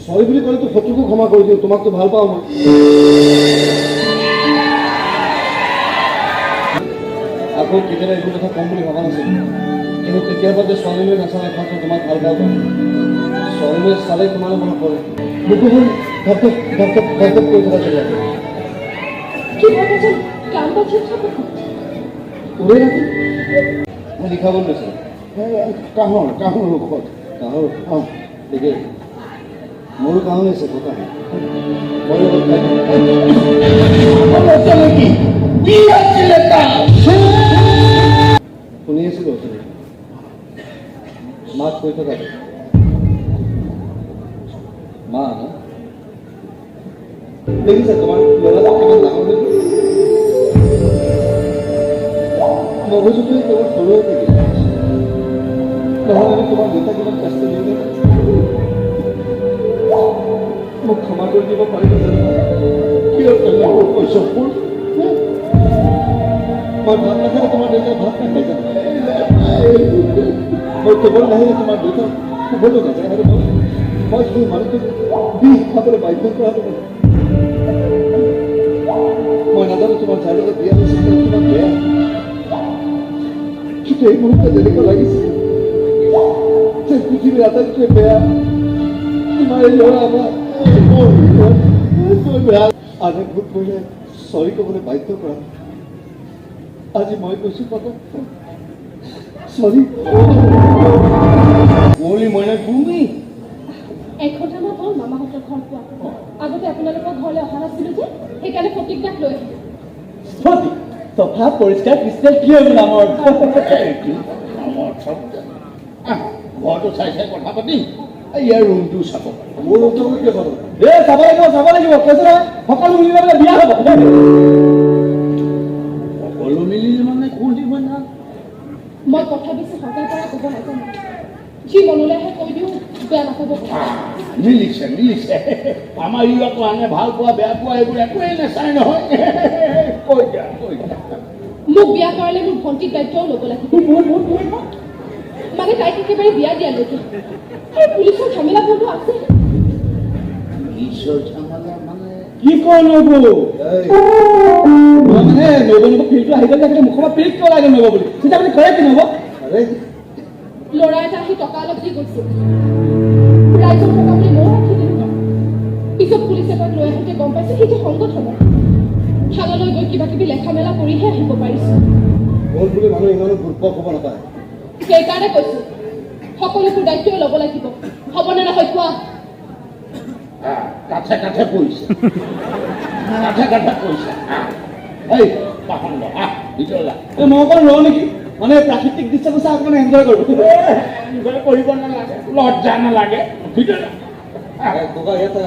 সৰি বুলি ক'লে তো শত্ৰুকো ক্ষমা কৰি দিওঁ, তোমাক তো ভাল পাওঁ মই। আকৌ কেতিয়াবা এইবোৰ কথা ক'ম বুলি ভবা নাছিল, কিন্তু কেতিয়াবা যে ছোৱালীলৈ নাচালে এখন তোমাক ভাল পাওঁ, ছোৱালীলৈ চালে তোমাৰো মনত পৰে। বুকুখন ধপ ধপ কৰি থকা চলি আছে। উৰে ৰাখি মই লিখাব লৈছোঁ কাঁহৰ ঔষধ, অঁ ঠিকেই, মোৰো কাহ হৈছে কথা। শুনি আছিলো মাক কৈ থকা মা ন দেখিছে তোমাৰ ল'ৰাটো কিমান ডাঙৰ হৈ মগজুটো কেৱল সৰু হৈ থাকে, নহ'লে তোমাৰ দেউতা কিমান কষ্ট দিলে। মোক ক্ষমা কৰি দিব পাৰিব কিয় কৰিলে মোৰ কৈশোৰ মই ভাত নাখালে তোমাৰ দেউতাই ভাত নাখাই জানো, মই কেৱল নাহিলে তোমাৰ দেউতা শুবলৈ নাযায় আৰু মই সেই মানুহটোক বিষ খাবলৈ বাধ্য কৰা হ'ব। মই নাজানো তোমাৰ যাৰ লগত বিয়া হৈছিল কিমান বেয়া, কিন্তু এই মুহূৰ্তে যেনেকুৱা লাগিছে যে পৃথিৱীৰ আটাইতকৈ বেয়া তোমাৰ এই ল'ৰা আমাৰ আনে ভোট কৰিলে চৰি ক'বলৈ বাধ্য কৰা। আজি মই কৈছো পাবা চৰি কুঁৱলী মইনা তুমি এঘণ্টামান হ'ল মামাহঁতৰ ঘৰ পোৱা। আগতে আপোনালোকৰ ঘৰলৈ অহা নাছিলো যে সেইকাৰণে প্ৰতিজ্ঞাক লৈ আহিলো। তথা পৰিষ্কাৰ ক্ৰিষ্টেল ক্লিয়াৰ নামৰ ঘৰটো চাই চাই কথা পাতিম, ইয়াৰ ৰুমটো চাব পাৰিম। মোৰ ৰুমটো কিয় চাব লাগিব কৈছে নহয়, সকলো মিলি পেলাই বিয়া হ'ব। সকলো মিলি মানে কোনটি মই না মই কথা বেছি সজাই পৰা ক'ব নাজানো, যি মনলৈ আহে কৈ দিওঁ, বেয়া নাপাব। মিলিছে আমাৰ ই আকৌ আনে ভাল পোৱা বেয়া পোৱা এইবোৰ একোৱেই নাচাই নহয়। কৈ দিয়া মোক বিয়া কৰালে মোৰ ভণ্টিৰ দায়িত্বও ল'ব লাগিব, মানে তাইক একেবাৰে বিয়া দিয়ালৈকে। এই পুলিচৰ ঝামেলাবোৰতো আছে। পুলিচৰ ঝামেলা মানে কি কয় নব মানে নবনিব ফিল্ডটো আহি গ'ল যে মুখৰ পৰা ফিল্ড কিয় লাগে নব বুলি চিন্তা আপুনি কৰে কি নব। ল'ৰা এটা আহি টকা অলপ দি গৈছিল, ৰাইজৰ টকা বুলি ময়ো ৰাখি দিলোঁ। পিছত পুলিচে তাক লৈ আহোঁতে গম পাইছে সি যে সংগঠনৰ। থানালৈ গৈ কিবা কিবি লেখা মেলা কৰিহে আহিব পাৰিছোঁ। হ'ল বুলি মানুহ ইমানো গুৰুত্ব হ'ব নাপায়। সেইকাৰণে কৈছোঁ সকলোবোৰ দায়িত্বই ল'ব লাগিব, হ'বনে নহয় কোৱা? কাঠে পৰিছে এই পাখণ্ড মই অকণ ৰওঁ নেকি, মানে প্ৰাকৃতিক দৃশ্যটো চাই অকণমান এনজয় কৰোঁ। এনজয় কৰিব নালাগে, লজ্জা নালাগে। ককা ইয়াতে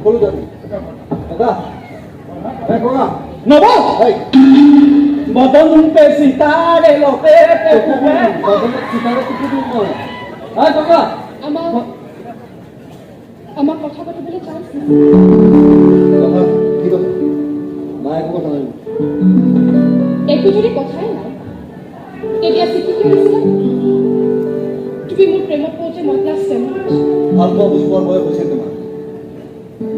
ক'লো যাবি ককা নব বদন পে সিতারে লোপে সিতারে টুকু মই হ্যাঁ ককা আমার কথা পাতিবলৈ চান্স কথা কি কথা নাই একো কথা নাই একো যদি কথাই নাই তেতিয়া চিঠি কি দিছিলা তুমি মোৰ প্ৰেমত পৌঁছে মই ক্লাছ 7 ভাল পোৱা বুজিবৰ বয়স হৈছে তোমাৰ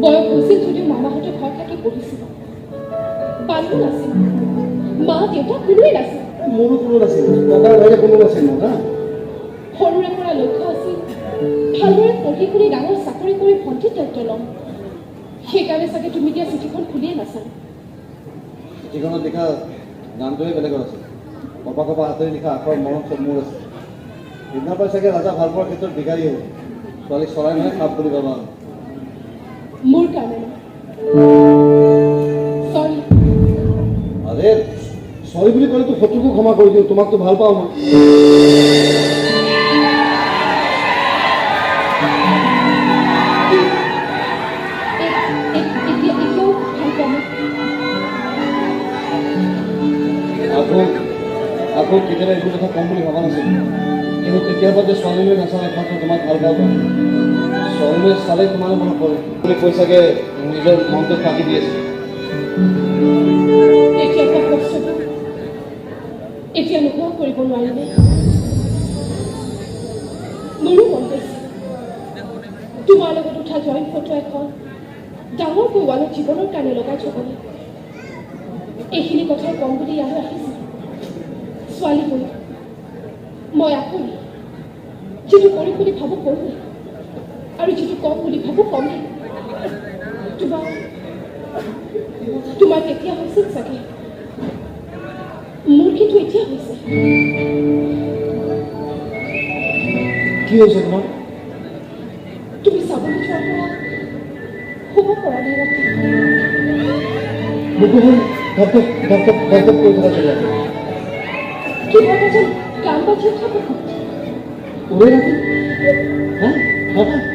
বয়স হৈছিল যদিও মামাহঁতৰ ঘৰ থাকি পঢ়িছিল বান্ধু নাছিল মা দেউতা কোনোৱে নাছিল মোৰো কোনো নাছিল ককাৰ ঘৰে কোনো নাছিল না সৰুৰে পৰা লক্ষ্য আছিল ভালদৰে পঢ়ি শুনি ডাঙৰ চাকৰি কৰি ভণ্টিৰ দায়িত্ব ল'ম সেইকাৰণে চাগে তুমি দিয়া চিঠিখন খুলিয়ে নাচাল চিঠিখনত লিখা নামটোৱে বেলেগৰ আছিল কপা কপা হাতেৰে লিখা আখৰ মৰম চব মোৰ আছে সেইদিনাৰ পৰা চাগে ৰাজা ভাল পোৱাৰ ক্ষেত্ৰত ভিকাৰী হ'ল ছোৱালী চৰাই নহয় খাপ বুলি ভাবা মোৰ কাৰণে চৰি আৰে চৰি বুলি ক'লেতো শত্ৰুকো ক্ষমা কৰি দিওঁ তোমাকতো ভাল পাওঁ মই আকৌ কেতিয়াবা এইবোৰ কথা ক'ম বুলি ভবা নাছিল কিন্তু কেতিয়াবা যে ছোৱালীলৈ নাচালে একমাত্ৰ তোমাক ভাল পাওঁ ছোৱালীলৈ চালে তোমাৰো মনত পৰে বুলি কৈ চাগে নিজৰ মনটো কাটি দি আছে এতিয়া নোহোৱা কৰিব নোৱাৰিলে মোৰো মন গৈছে তোমাৰ লগত উঠা জইন ফটো এখন ডাঙৰকৈ ৱালত জীৱনৰ কাৰণে লগাই থবলৈ এইখিনি কথাই কম বুলি ইয়ালৈ আহিছোঁ ছোৱালী বুলি মই আকৰি যিটো কৰিম বুলি ভাবোঁ কৰোঁ আৰু যিটো কম বুলি ভাবোঁ কমেই তোমাৰ কেতিয়া হৈছিল চাগে মোৰ কিন্তু এতিয়া হৈছে কি হৈছে তোমাৰ তুমি চাবলৈ যোৱাৰ পৰা শুব পৰা নাই ৰাতি বুকুখন ধপধপ ধপধপ ধপধপ কৰি থকা চলি আছে কিবা এটা যেন গান বাজি উঠা দেখোন উৰে ৰাতি হা বাবা